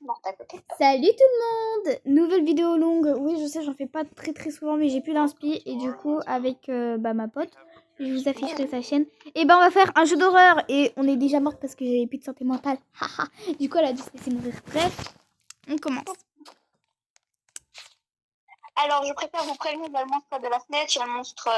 morte à côté de toi. Salut tout le monde. Nouvelle vidéo longue. Oui, je sais, j'en fais pas très souvent, mais j'ai plus d'inspi. Et du coup, avec ma pote, je vous afficherai sa chaîne. Et on va faire un jeu d'horreur. Et on est déjà morte parce que j'avais plus de santé mentale. Du coup, elle a dû se laisser mourir. Bref, on commence. Alors, je préfère vous prévenir, il y a le monstre de la fenêtre, il y a le monstre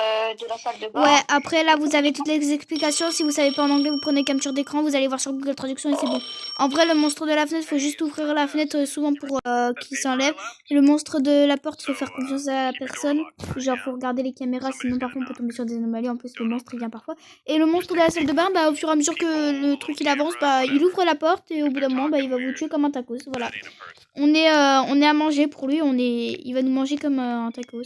de la salle de bain. Ouais, après là, vous avez toutes les explications. Si vous savez pas en anglais, vous prenez capture d'écran. Vous allez voir sur Google Traduction et c'est bon. En vrai, le monstre de la fenêtre, faut juste ouvrir la fenêtre souvent pour qu'il s'enlève. Le monstre de la porte, il faut faire confiance à la personne. Genre, faut regarder les caméras, sinon parfois on peut tomber sur des anomalies. En plus, le monstre, il vient parfois. Et le monstre de la salle de bain, au fur et à mesure que le truc il avance, il ouvre la porte et au bout d'un moment, il va vous tuer comme un tacos. Voilà. On est à manger pour lui. Il va nous manger comme un tacos.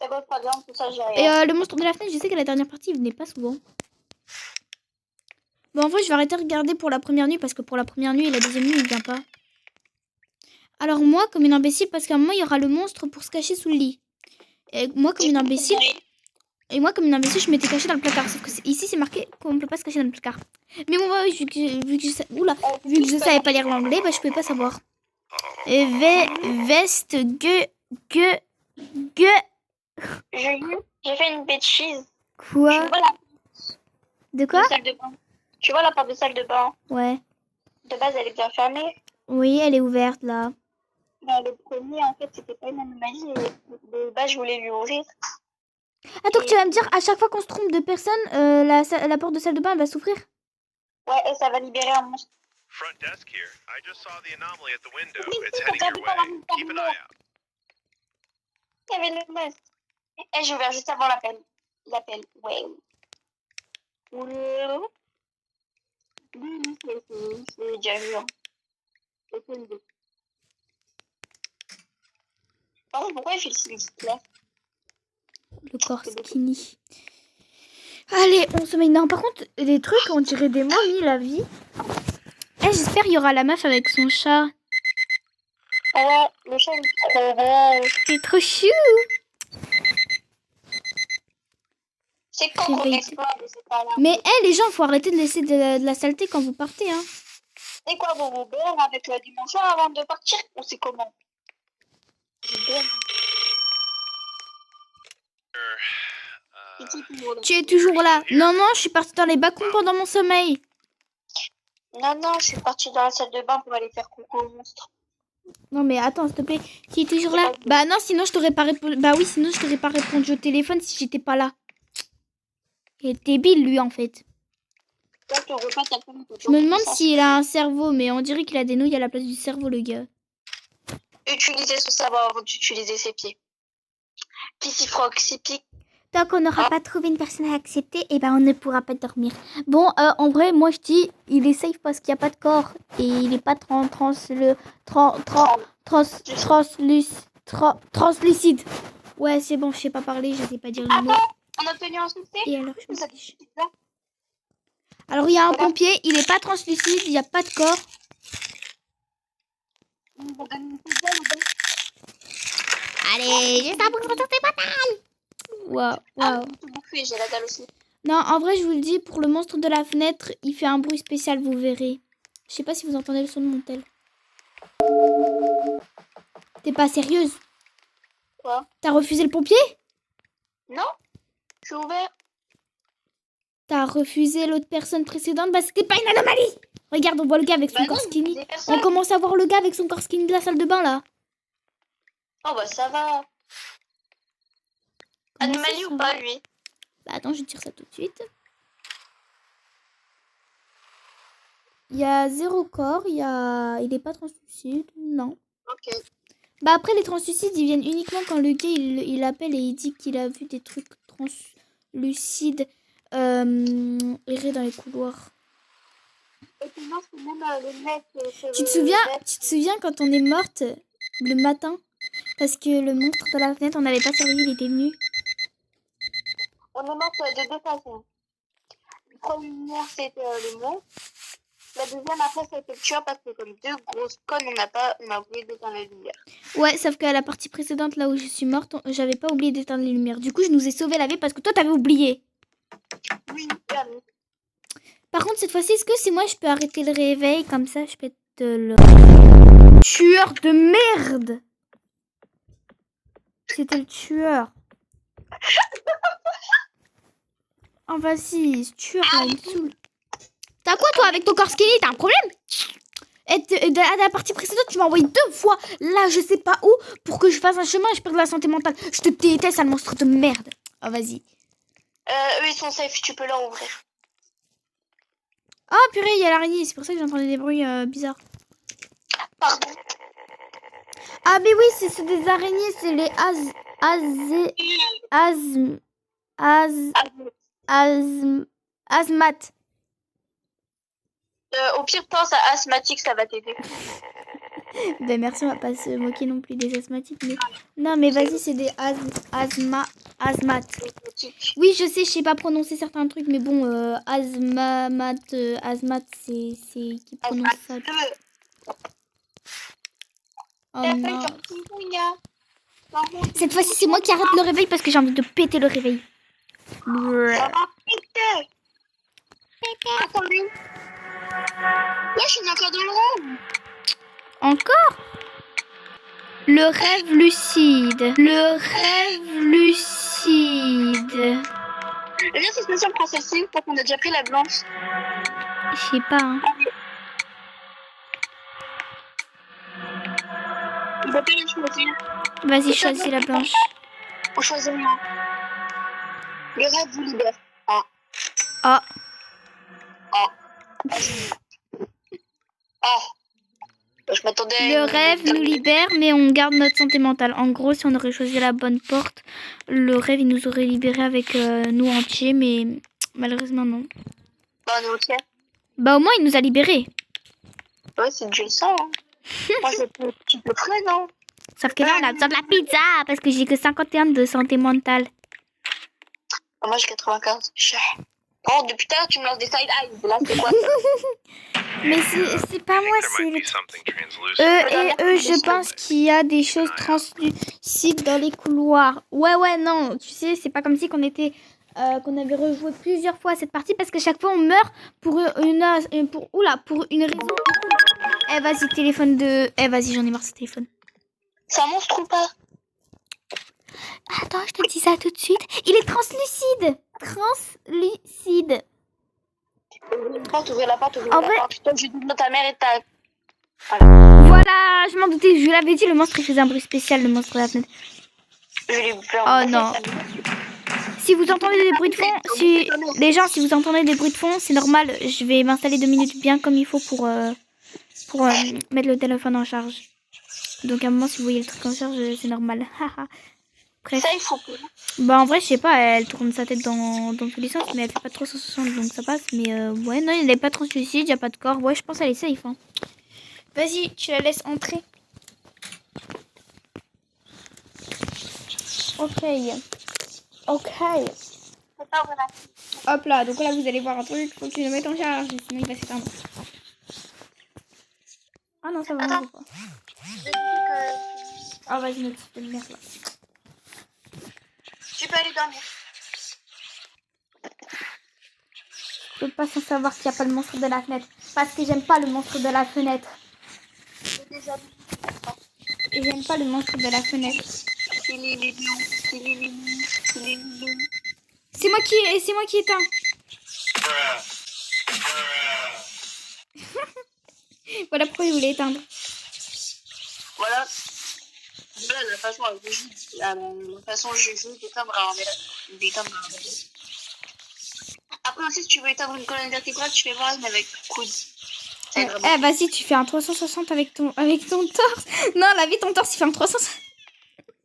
Ça va pas bien, tout ça, j'ai Et rien. le monstre de la fenêtre, je sais qu'à la dernière partie, il venait pas souvent. Bon, en vrai, je vais arrêter de regarder pour la première nuit parce que pour la première nuit et la deuxième nuit, il vient pas. Alors moi, comme une imbécile, parce qu'à un moment, il y aura le monstre pour se cacher sous le lit. Et moi, comme une imbécile, je m'étais cachée dans le placard. Sauf que ici, c'est marqué qu'on ne peut pas se cacher dans le placard. Mais bon, bah, vu que je savais pas lire l'anglais, je pouvais pas savoir. Et veste, J'ai fait une bêtise. Quoi? Tu vois la De quoi? salle de bain. Tu vois la porte de salle de bain. Ouais. De base, elle est bien fermée. Oui, elle est ouverte, là. Mais le premier, en fait, c'était pas une anomalie. De base, je voulais lui ouvrir. Attends, tu vas me dire, à chaque fois qu'on se trompe de personne, la porte de salle de bain, elle va s'ouvrir? Ouais, et ça va libérer un monstre. Front desk here. I just saw the anomaly at the window. It's heading your way. Keep an eye out. Il y avait le monstre. Et j'ai ouvert juste avant l'appel. L'appel, ouais. C'est déjà vu. Hein. Par contre, pourquoi il fait le sinistre là? Le corps skinny. Allez, on se met... Non, par contre, les trucs, on dirait des momies, la vie. J'espère qu'il y aura la meuf avec son chat. Ouais, le chat, il est trop beau. C'est trop chou. C'est quand qu'on explore, mais c'est pas là. Mais les gens, faut arrêter de laisser de la saleté quand vous partez, hein. C'est quoi, vous vous beurre avec la dimension avant de partir? Ou c'est comment? Tu es toujours là. Non, je suis partie dans les bas-fonds pendant mon sommeil. Non, je suis partie dans la salle de bain pour aller faire coucou au monstre. Non, mais attends, s'il te plaît. Tu es toujours là? Bah non, sinon je t'aurais pas répondu. Bah oui, sinon je t'aurais pas répondu au téléphone si j'étais pas là. Il est débile, lui, en fait. Je me demande s'il a un cerveau, mais on dirait qu'il a des nouilles à la place du cerveau, le gars. Utiliser son savoir avant d'utiliser ses pieds. Piscifrog, c'est pique. Tant qu'on n'aura pas trouvé une personne à accepter, on ne pourra pas dormir. Bon, en vrai, moi je dis, il est safe parce qu'il n'y a pas de corps. Et il n'est pas translucide. Ouais, c'est bon, je sais pas parler, je sais pas dire le mot. On a obtenu un succès. Et alors, je me dis... Alors, il y a un pompier, il n'est pas translucide, il n'y a pas de corps. Allez, juste un peu de santé mentale. Waouh. J'ai la dalle aussi. Non, en vrai, je vous le dis, pour le monstre de la fenêtre, il fait un bruit spécial, vous verrez. Je sais pas si vous entendez le son de mon tel. T'es pas sérieuse? Quoi? T'as refusé le pompier? Non, je suis ouvert. T'as refusé l'autre personne précédente? C'était pas une anomalie! Regarde, on voit le gars avec son corps skinny. On commence à voir le gars avec son corps skinny de la salle de bain, là. Oh, ça va. Anomalie ou pas, lui? Attends, je vais te dire ça tout de suite. Il y a 0 corps, il est pas translucide, non. Ok. Après, les translucides, ils viennent uniquement quand le gars, il appelle et il dit qu'il a vu des trucs translucides errer dans les couloirs. Et puis moi, c'est même le mec... Tu te souviens quand on est morte le matin? Parce que le monstre de la fenêtre, on n'avait pas surveillé, il était venu. On est morte de deux façons. La première, c'était le monstre. La deuxième, après, c'était le tueur parce que comme deux grosses connes, on a oublié d'éteindre la lumière. Ouais, sauf qu'à la partie précédente, là où je suis morte, j'avais pas oublié d'éteindre les lumières. Du coup, je nous ai sauvé la vie parce que toi, t'avais oublié. Oui, Par contre, cette fois-ci, est-ce que c'est moi, je peux arrêter le réveil? Comme ça, je peux te le... Tueur de merde. C'était le tueur. Oh, vas-y, ce tueur là, il me saoule. T'as quoi, toi, avec ton corps skinny? T'as un problème? Et à la partie précédente, tu m'as envoyé 2 fois. Là, je sais pas où, pour que je fasse un chemin et je perde la santé mentale. Je te déteste, sale monstre de merde. Oh, vas-y. Eux, ils sont safe, tu peux leur ouvrir. Oh, purée, il y a l'araignée. C'est pour ça que j'entendais des bruits bizarres. Pardon. Ah, mais oui, c'est des araignées. C'est les asthmates. Au pire, pense à asthmatique, ça va t'aider. Ben merci, on va pas se moquer non plus des asthmatiques. Mais... Non, mais vas-y, c'est des asthmates. Oui, je sais pas prononcer certains trucs, mais bon, asthmate, c'est qui prononce ça. Oh non. Cette fois-ci, c'est moi qui arrête le réveil parce que j'ai envie de péter le réveil. Attendez. Là, je suis encore dans le rêve. Encore? Le rêve lucide. Le rêve lucide. Là, c'est spécial pour celle-ci, parce qu'on a déjà pris la blanche. Je sais pas, hein. On va pas la choisir. Vas-y, choisis la blanche. On choisit moi. Le rêve vous libère. Ah. Ah. Ah. Ah. Je m'attendais à Le rêve nous libère, mais on garde notre santé mentale. En gros, si on aurait choisi la bonne porte, le rêve, il nous aurait libéré avec nous entiers, mais malheureusement, non. Bah, on est entier. Bah, au moins, il nous a libérés. Ouais, c'est déjà ça. Hein. Moi, c'est un petit peu près, non? Sauf que là, on a besoin de la pizza, parce que j'ai que 51 de santé mentale. Moi, j'ai 95. Oh, depuis tout à l'heure, tu me lances des side eyes. Là, c'est quoi? Mais c'est pas moi, There c'est might les be something translucent. je pense qu'il y a des choses translucides dans les couloirs. Ouais, non, tu sais, c'est pas comme si qu'on avait rejoué plusieurs fois cette partie parce que chaque fois on meurt pour une raison. Eh vas-y, téléphone de... Eh vas-y, j'en ai marre de ce téléphone. C'est un monstre ou pas? Attends, je te dis ça tout de suite. Il est translucide. Translucide. Ouvrir la porte. En vrai- Putain, je dis de ta mère et ta... Voilà, je m'en doutais, je l'avais dit, le monstre il faisait un bruit spécial, le monstre de la fenêtre. Je l'ai peur. Oh non. Si vous entendez des bruits de fond, si vous entendez des bruits de fond, c'est normal. Je vais m'installer 2 minutes bien comme il faut pour mettre le téléphone en charge. Donc à un moment, si vous voyez le truc en charge, c'est normal. Bref. Ça, il faut plus. Bah en vrai, je sais pas, elle tourne sa tête dans tous les sens, mais elle fait pas 360, donc ça passe. Mais ouais, non, il n'est pas translucide, il n'y a pas de corps. Ouais, je pense qu'elle est safe. Hein. Vas-y, tu la laisses entrer. Ok. Hop là, donc là vous allez voir un truc, faut que tu le mettes en charge, sinon il va s'éteindre. Ah non, ça va, on pas. Ah vas-y, notre petite merde là. Tu peux aller dormir. Je peux pas sans savoir qu'il n'y a pas le monstre de la fenêtre. Parce que j'aime pas le monstre de la fenêtre. Et j'aime pas le monstre de la fenêtre. C'est moi qui éteins. Voilà pourquoi il voulait éteindre. Voilà. Voilà la façon je joue d'éteindre un verre. Après aussi, si tu veux éteindre une colonne vertébrale, tu fais voir avec coude. Vas-y, tu fais un 360 avec ton torse. Non, la vie, ton torse, il fait un 360.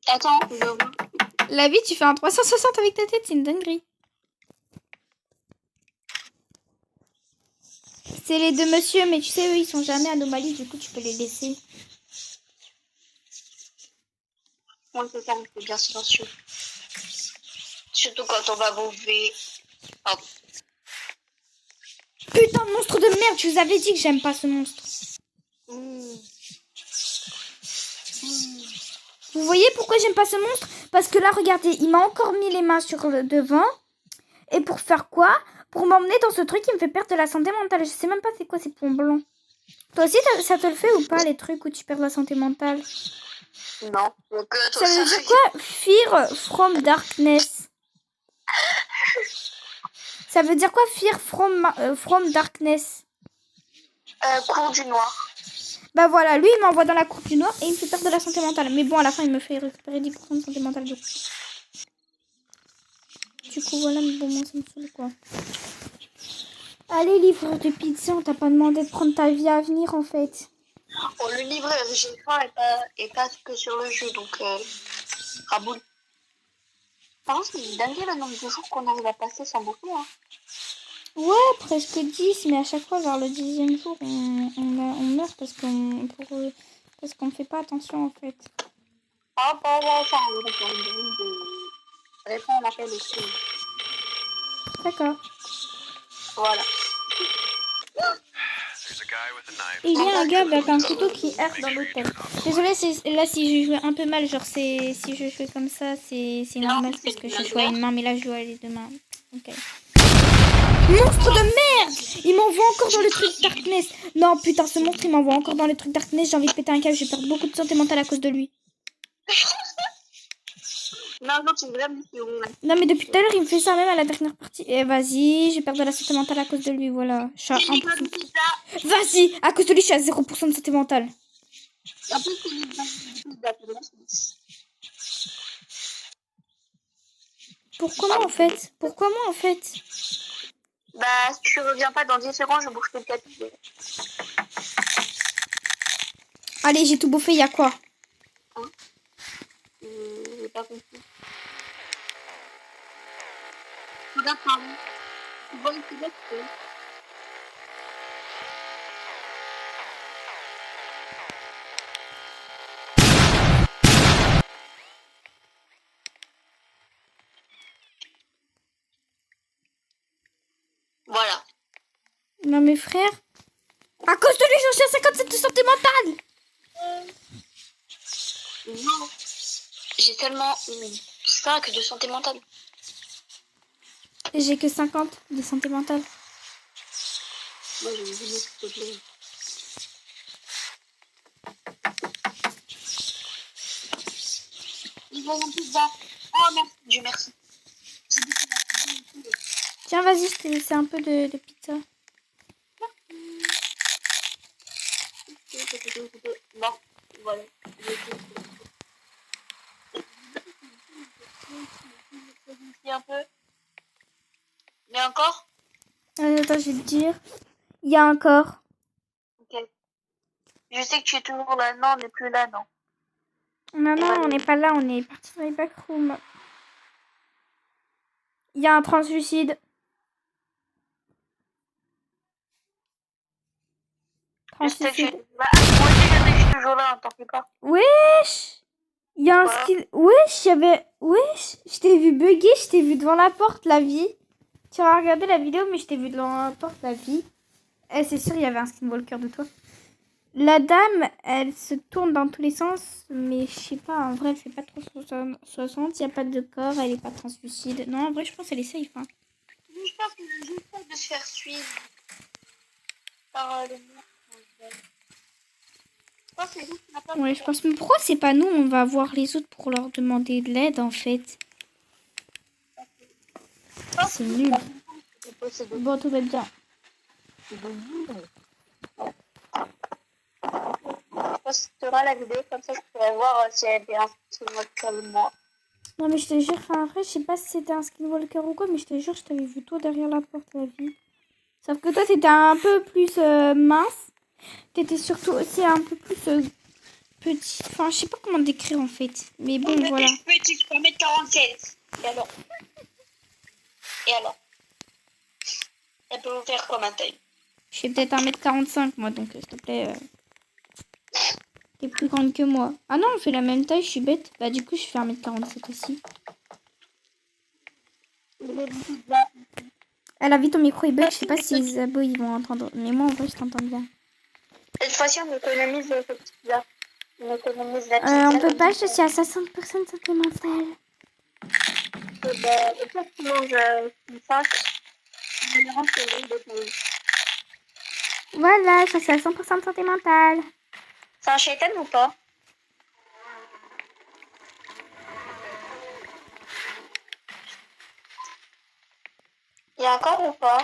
Attends, La vie, tu fais un 360 avec ta tête, c'est une dinguerie. C'est les 2 monsieur, mais tu sais, eux, ils sont jamais anomalies, du coup, tu peux les laisser. Ouais, c'est ça, c'est bien silencieux. Surtout quand on va bouffer. Pardon. Putain de monstre de merde, je vous avais dit que j'aime pas ce monstre. Vous voyez pourquoi j'aime pas ce monstre? Parce que là, regardez, il m'a encore mis les mains sur le devant. Et pour faire quoi? Pour m'emmener dans ce truc qui me fait perdre de la santé mentale. Je sais même pas c'est quoi ces points blancs. Toi aussi, ça te le fait ou pas, les trucs où tu perds la santé mentale? Non. Donc, Ça veut dire quoi, Fear from Darkness? Ça veut dire quoi, Fear from Darkness? Cours du noir. Bah voilà, lui, il m'envoie dans la cour du noir et il me fait perdre de la santé mentale. Mais bon, à la fin, il me fait récupérer 10% de santé mentale. Du coup, voilà, mais bon, moi, ça me saoule, quoi. Allez, livreur de pizza, on t'a pas demandé de prendre ta vie à venir, en fait. Bon, le livre j'ai faim et pas que sur le jeu, donc raboule. Par contre, c'est dingue le nombre de jours qu'on arrive à passer sans bouffer. Hein. Ouais, presque 10, mais à chaque fois, vers le 10e jour, on meurt parce qu'on fait pas attention, en fait. Ah, bah, ça, on de répondre à l'appel aussi. D'accord. Voilà. There's a guy with a knife. Il y a un gars avec un couteau qui erre dans l'hôtel. Désolée, là, si je jouais un peu mal, genre, si je jouais comme ça, c'est normal parce que je joue à une main, mais là, je joue à les deux mains. Ok. Monstre de merde! Il m'envoie encore dans le truc Darkness. Non, putain, ce monstre, il m'envoie encore dans le truc Darkness. J'ai envie de péter un câble, je vais perdre beaucoup de santé mentale à cause de lui. Non, tu me l'aimes, c'est où? Non, mais depuis tout à l'heure, il me fait ça même à la dernière partie. Eh, vas-y, je vais perdre de la santé mentale à cause de lui, voilà. Je suis à 1%. Vas-y, à cause de lui, je suis à 0% de santé mentale. En plus, c'est une Pourquoi moi, en fait? Pourquoi moi, en fait? Bah, si tu reviens pas dans 10 secondes, je bouge le tapis. Allez, j'ai tout bouffé, il y a quoi? J'ai pas compris. Regarde, pardon. Tu vois le pilote, Voilà. Non, mais frère. À cause de lui, j'en suis à 57 de santé mentale. Non. J'ai tellement 5 de santé mentale. J'ai que 50 de santé mentale. Moi, j'ai une vidéo, s'il te plaît. Ils vont en plus bas. Oh, merci. Dieu merci. Tiens, vas-y, je t'ai laissé un peu de pizza. Non, voilà. Un peu. Mais encore? Attends, je vais te dire. Il y a encore. Ok. Je sais que tu es toujours là. Non, on n'est plus là, non. Non, on n'est pas là, on est parti dans les backrooms. Il y a un translucide. Je sais que tu es Translucide. là. Moi aussi, je sais que je suis toujours là, t'en fais pas. Wesh! Il y a un Quoi? skill. Wesh, Wesh! Je t'ai vu bugger, je t'ai vu devant la porte, la vie. Tu as regardé la vidéo, mais je t'ai vu devant la porte, la vie. Eh, c'est sûr, il y avait un skinwalker de toi. La dame, elle se tourne dans tous les sens, mais je sais pas, en vrai, elle fait pas trop 60. Il n'y a pas de corps, elle est pas translucide. Non, en vrai, je pense qu'elle est safe. Hein. Je pense que j'essaie de se faire suivre par le mur. Je pense que c'est lui qui n'a pas Ouais, je pense. Mais pourquoi c'est pas nous? On va voir les autres pour leur demander de l'aide, en fait. C'est nul. Bon, tout va bien. Je posterai la vidéo comme ça je pourrais voir si elle est inscrite comme moi. Non, mais je te jure, enfin, après, je sais pas si c'était un skinwalker ou quoi, mais je te jure, je t'avais vu toi derrière la porte, la vie. Sauf que toi, t'étais un peu plus mince. T'étais surtout aussi un peu plus petit. Enfin, je sais pas comment décrire en fait. Mais bon, voilà. Petit, je peux mettre 47. Et alors? Elle peut vous faire comme un taille. Je fais peut-être 1m45 moi, donc s'il te plaît. T'es plus grande que moi. Ah non, on fait la même taille, je suis bête. Bah du coup, je fais 1m47 aussi. Elle a vu ton micro, il bug. Je sais pas si les abos ils vont entendre. Mais moi, en vrai, je t'entends bien. Cette fois-ci, on économise le pizza. On économise la pizza. On peut pas, je suis à 60% de santé mentale. Et toi, tu manges une 5. Je me rends que Voilà, je suis à 100% de santé mentale. C'est un shaitan ou pas? Il y a un corps ou pas?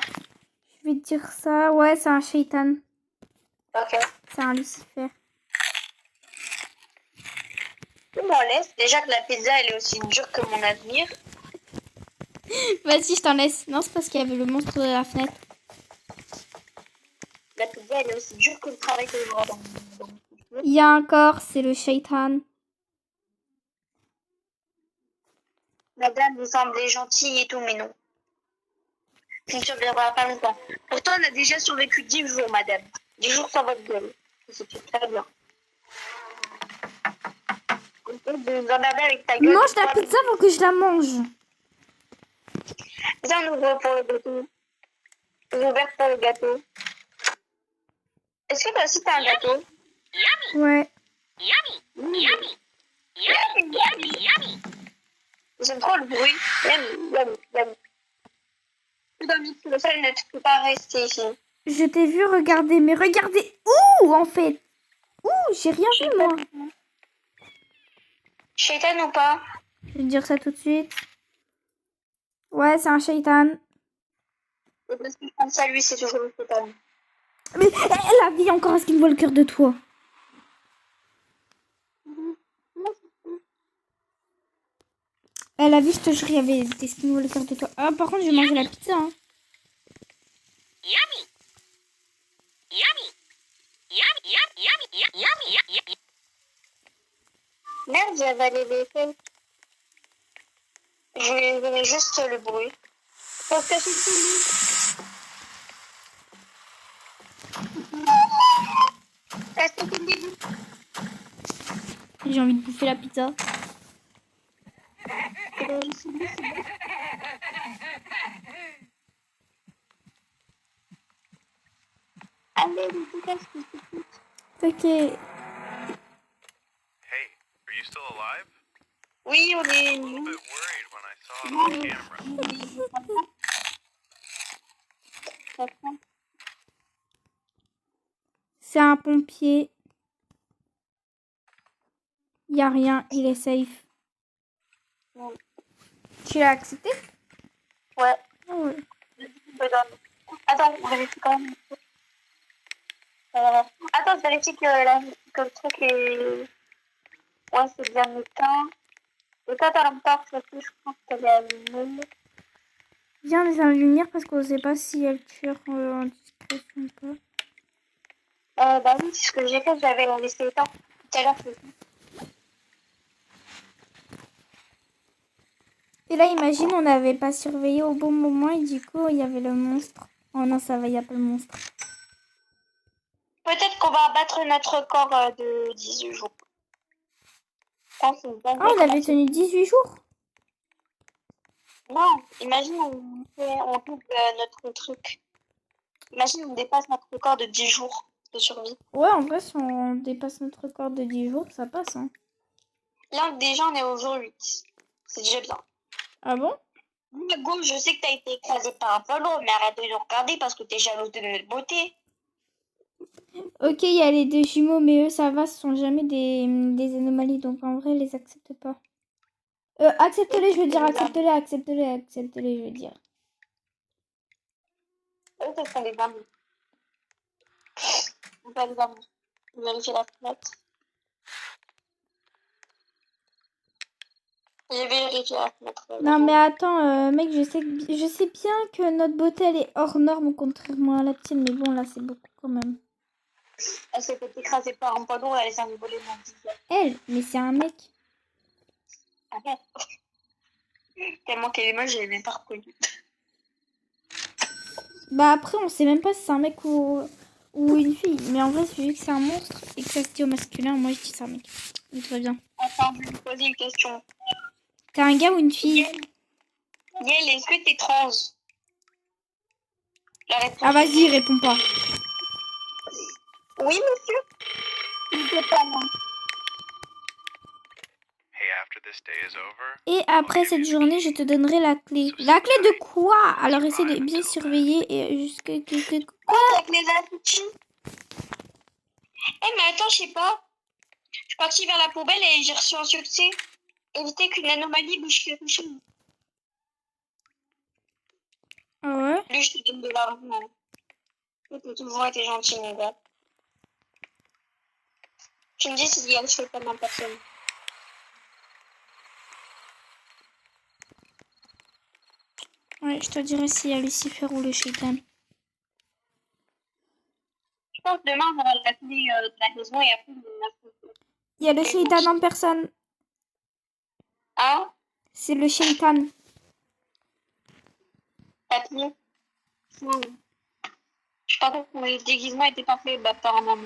Je vais te dire ça. Ouais, c'est un shaitan. Ok. C'est un Lucifer. Tu m'en laisses. Déjà que la pizza, elle est aussi dure que mon avenir. Vas-y, je t'en laisse. Non, c'est parce qu'il y avait le monstre de la fenêtre. La pizza, elle est aussi dure que le travail que je vois dans mon couple. Il y a un corps, c'est le shaitan. Madame, vous semblez gentille et tout, mais non. Tu ne survivras pas longtemps. Pourtant, on a déjà survécu 10 jours, madame. 10 jours sans votre gueule. C'était très bien. Vous en avez avec ta gueule. Mange la pizza pour que je la mange. Viens, on ouvre pour le gâteau. Vous ouvert pour le gâteau. Est-ce que toi aussi t'as un gâteau? Ouais. J'aime trop le bruit. Yummy. Dominique, le sol ne peut pas rester ici. Je t'ai vu regarder, mais regardez où en fait? Où? J'ai rien vu moi. Shaitan ou pas? Je vais te dire ça tout de suite. Ouais, c'est un shaitan. Et parce que je pense à lui, c'est toujours le shaitan. Mais elle a dit encore à ce qu'il voit le cœur de toi. Elle a vu, je te jure, il y avait des skins voient le cœur de toi. Ah, par contre, je vais manger la pizza. Hein. Merde, j'ai avalé les feuilles. Je venais juste le bruit. Parce que c'est fini. Est-ce que c'est fini? J'ai envie de bouffer la pizza. Allez, le podcast, Ok. Hey, are you still alive? oui, on est... A little bit worried when I saw it on camera. C'est un pompier. Il n'y a rien, il est safe. Ouais. Tu l'as accepté? Ouais. Ah ouais. Attends, je vérifie quand même. Attends, je vérifie que le truc est... Ouais, c'est bien éteint. Et toi, t'as l'importe, je pense qu'elle est allumée. Viens, les la lumière parce qu'on ne sait pas si elle tire en discrétion ou pas. Bah oui, c'est ce que j'ai fait, j'avais laissé éteint. Tout à l'heure, c'est tout. Et là, imagine, on n'avait pas surveillé au bon moment et du coup, il y avait le monstre. Oh non, ça va, il n'y a pas le monstre. Peut-être qu'on va abattre notre corps de 18 jours. Ça, c'est une bonne Ah, on avait recommandation. tenu 18 jours? Non, imagine, on coupe notre truc. Imagine, on dépasse notre record de 10 jours de survie. Ouais, en vrai, si on dépasse notre record de 10 jours, ça passe. Hein. Là, déjà, on est au jour 8. C'est déjà bien. Ah bon? Go, je sais que t'as été écrasé par un polo, mais arrête de nous regarder parce que t'es jalouse de notre beauté. Ok, il y a les deux jumeaux, mais eux, ça va, ce sont jamais des anomalies. Donc, en vrai, les accepte pas. Accepte-les, je veux dire, accepte-les, je veux dire. Eux, ce sont des bambous. On va les bambous. Vérifier la fenêtre. J'ai vérifié la fenêtre. Non, mais attends, mec, je sais bien que notre beauté, elle est hors norme, contrairement à la tienne. Mais bon, là, c'est beaucoup quand même. Elle s'est fait écraser par un polo, elle s'est envolée mon visage. Elle, mais c'est un mec. Ah, tellement qu'elle est moche, je l'ai même pas reconnue. Bah après, on sait même pas si c'est un mec ou une fille. Mais en vrai, vu que c'est un monstre et que ça se dit au masculin, moi, je dis c'est un mec. Donc, tout va bien. Attends, je vais te poser une question. T'es un gars ou une fille? Yael, est-ce que t'es trans? La réponse. Ah, vas-y, réponds pas. Oui, monsieur. Je sais pas, non. Hey, after this day is over, Et après cette journée, je te donnerai la clé. La clé de quoi? Alors essaie de bien surveiller et jusqu'à que... Quoi, avec les affiches? Eh, mais attends, je sais pas. Je suis partie vers la poubelle et j'ai reçu un succès. Éviter qu'une anomalie bouge quelque chose. Ah ouais? Lui, je te donne de l'argent. Tu as toujours été gentil, mon gars. Tu me dis s'il y a le shaitan en personne. Ouais, je te dirai s'il y a Lucifer ou le Shaitan. Je pense que demain, on aura la clé de la maison et après, on a... Il y a le Shaitan en personne. Hein? C'est le Shaitan. La clé? Je pensais que mon déguisement était parfait, bah, apparemment.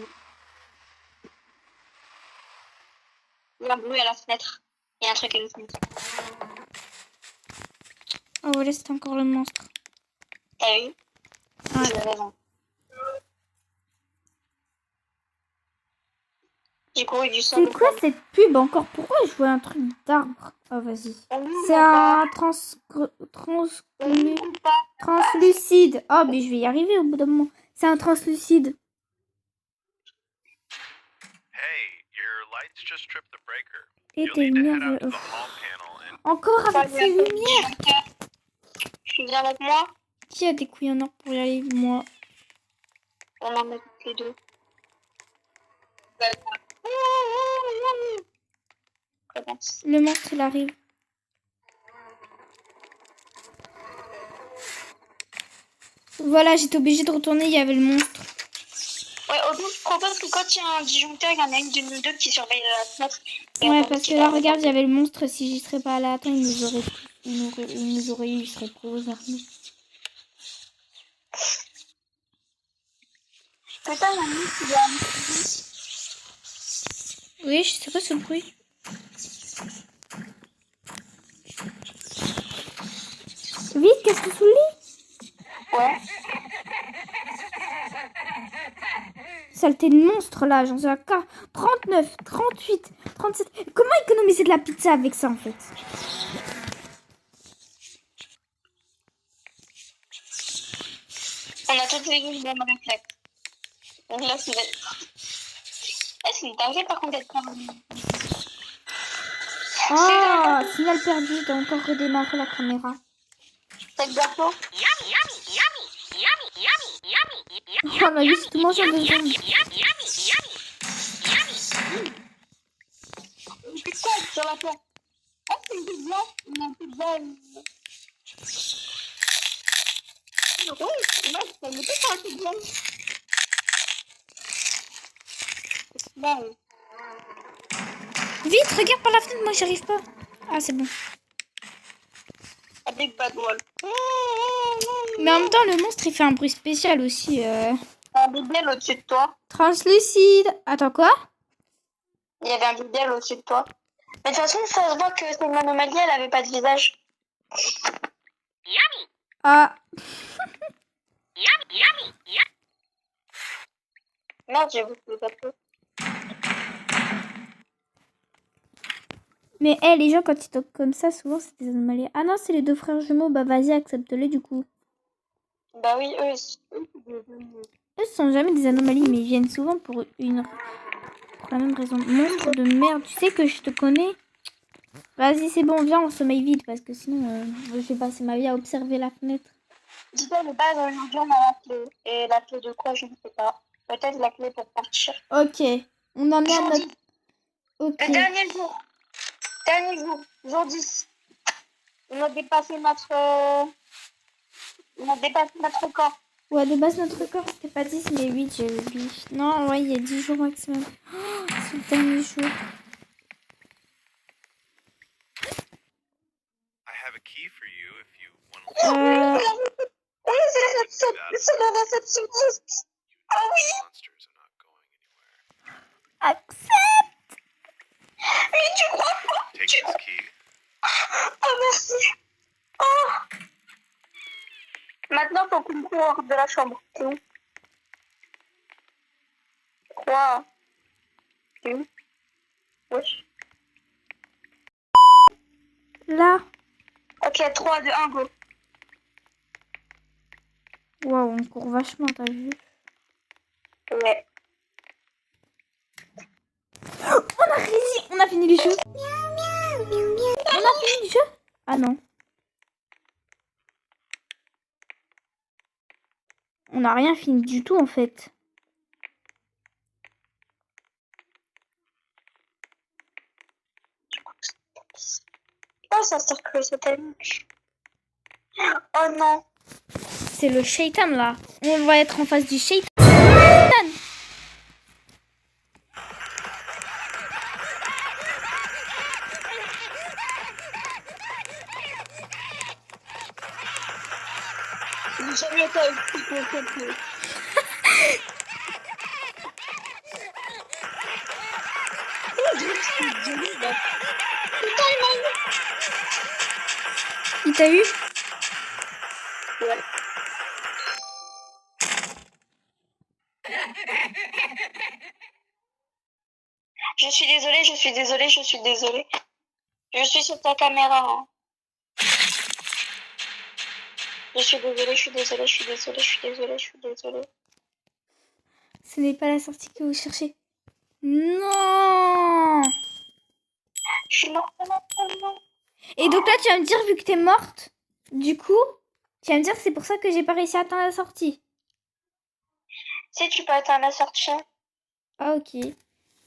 Il y a un bruit à la fenêtre. Il y a un truc à la fenêtre. Oh voilà, c'est encore le monstre. T'as vu? Ouais. J'ai raison. J'ai couru du sol. C'est quoi cette pub encore? Pourquoi je vois un truc d'arbre? Oh vas-y. C'est un translucide. Oh mais je vais y arriver au bout d'un moment. C'est un translucide. hey, your lights just tripped the breaker. Et You'll tes need to head lumières. out to the hall panel and Encore avec ces lumières. Tu viens avec moi? Qui a des couilles en or pour y aller? Moi. On en met toutes les deux. Commence. Le monstre il arrive. Voilà, j'étais obligée de retourner, il y avait le monstre. Ouais, au bout, je propose que quand il y a un disjoncteur, il y en a une de nous deux qui surveille la fenêtre. Et Ouais, on parce pense que qu'il là, va regarde, il y avait le monstre. Si j'y serais pas allée à temps, il nous aurait eu, il serait pro vers nous. Putain, il y a un monstre qui doit... Oui, je sais pas ce bruit. Vite, qu'est-ce que sous le lit? Ouais. Saleté de monstre là, j'en suis à 39, 38, 37. Comment économiser de la pizza avec ça en fait? On a toutes les deux le même réflexe. Donc là, c'est... c'est une dinguerie par contre d'être parmi. Oh, signal perdu, t'as encore redémarré la caméra. C'est le gâteau. On a juste tout mangé en 2 secondes. Putain, sur la terre. Ah, c'est une pizza. Une pizza. Oui, moi, ça me fait un pizza. Là, Vite, regarde par la fenêtre, moi j'y arrive pas. Ah, c'est bon. a big bad wall. Mais en même temps, le monstre il fait un bruit spécial aussi. Un bidel au-dessus de toi. Translucide. Attends, quoi? Il y avait un bidel au-dessus de toi. Mais de toute façon, ça se voit que c'est une anomalie, elle avait pas de visage. Ah. Merde, j'ai vu le gâteau. Mais les gens, quand ils toquent comme ça, souvent c'est des anomalies. Ah non, c'est les 2 frères jumeaux. Bah vas-y, accepte-les du coup. Bah oui, eux, Eux, ce sont jamais des anomalies, mais ils viennent souvent pour la même raison. Monstre de merde, tu sais que je te connais. Vas-y, c'est bon, viens, on sommeille vite, parce que sinon, je vais passer ma vie à observer la fenêtre. dis-toi, le base, aujourd'hui, on a la clé. Et la clé de quoi, je ne sais pas. Peut-être la clé pour partir. Ok, on en est à notre... Ok. Le dernier jour. Dernier jour. Jour 10. On a dépassé notre... On a dépassé notre record. Ouais, de base, notre record, c'était pas 10, mais 8, j'ai oublié. Non, ouais, il y a 10 jours maximum. Oh, c'est le dernier jour. I have a key for you if you want to. Oui, c'est la réception. C'est la réception. Ah oui. Monsters are not going anywhere. Accepte. Mais tu crois quoi? Take this key. Oh, merci. Oh. Maintenant, faut qu'on court de la chambre. 3. 2. Wesh. Là. Ok, 3, 2, 1, go. Waouh, on court vachement, t'as vu? Ouais. On a réussi. On a fini le jeu. On a fini le jeu. Ah non. On n'a rien fini du tout en fait. Oh, ça circule, c'est tellement... Oh non. C'est le shaitan là. On va être en face du shaitan. J'ai jamais été avec Il t'a eu? Ouais. Je suis désolée, je suis désolée, je suis désolée. Je suis sur ta caméra. Hein. Je suis désolée, je suis désolée, je suis désolée, je suis désolée, je suis désolée. Ce n'est pas la sortie que vous cherchez. Non. Je suis morte maintenant. Et donc là, tu vas me dire, vu que t'es morte, du coup, tu vas me dire que c'est pour ça que j'ai pas réussi à atteindre la sortie. Si tu peux atteindre la sortie. Ah, ok.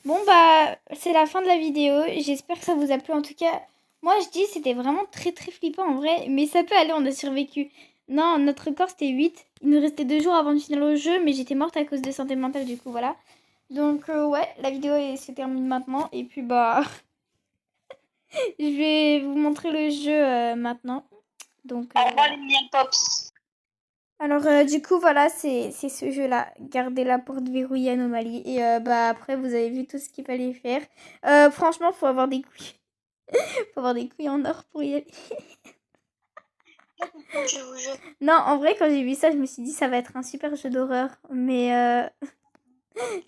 Bon, bah, c'est la fin de la vidéo. J'espère que ça vous a plu. En tout cas, moi, je dis, c'était vraiment très, très flippant en vrai. Mais ça peut aller, on a survécu. Non, notre record, c'était 8. Il nous restait 2 jours avant de finir le jeu. Mais j'étais morte à cause de santé mentale, du coup, voilà. Donc, ouais, la vidéo se termine maintenant. Et puis, bah, je vais vous montrer le jeu maintenant. Donc, Au revoir voilà. les miel pops. Alors, du coup, voilà, c'est ce jeu-là. Garder la porte verrouillée anomalie. Et bah, après, vous avez vu tout ce qu'il fallait faire. Franchement, faut avoir des couilles. Faut avoir des couilles en or pour y aller. Je vous jure. Non, en vrai, quand j'ai vu ça, je me suis dit, ça va être un super jeu d'horreur. Mais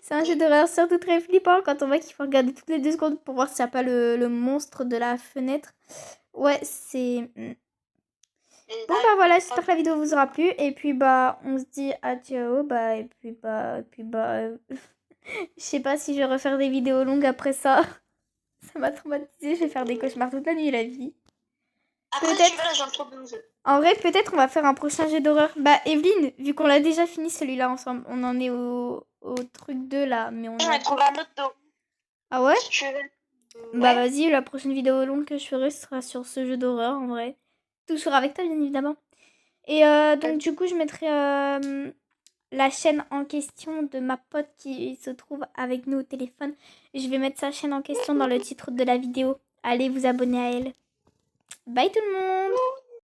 c'est un jeu d'horreur surtout très flippant quand on voit qu'il faut regarder toutes les 2 secondes pour voir s'il n'y a pas le monstre de la fenêtre. Ouais, c'est... Bon bah voilà, j'espère que la vidéo vous aura plu et puis bah on se dit à ciao bah et puis bah je sais pas si je vais refaire des vidéos longues après ça. Ça m'a traumatisée, je vais faire des cauchemars toute la nuit la vie. Après, Peut-être. tu veux, là, j'en trouve 12. En vrai, peut-être on va faire un prochain jeu d'horreur. Bah Evelyne, vu qu'on l'a déjà fini celui-là ensemble, on en est au truc 2 là, mais on Je vais trouver un autre dos. Ah ouais? Si tu veux. Bah Ouais. vas-y, la prochaine vidéo longue que je ferai sera sur ce jeu d'horreur en vrai. Toujours avec toi bien évidemment. Et donc du coup je mettrai la chaîne en question de ma pote qui se trouve avec nous au téléphone. Je vais mettre sa chaîne en question dans le titre de la vidéo. Allez vous abonner à elle. Bye tout le monde!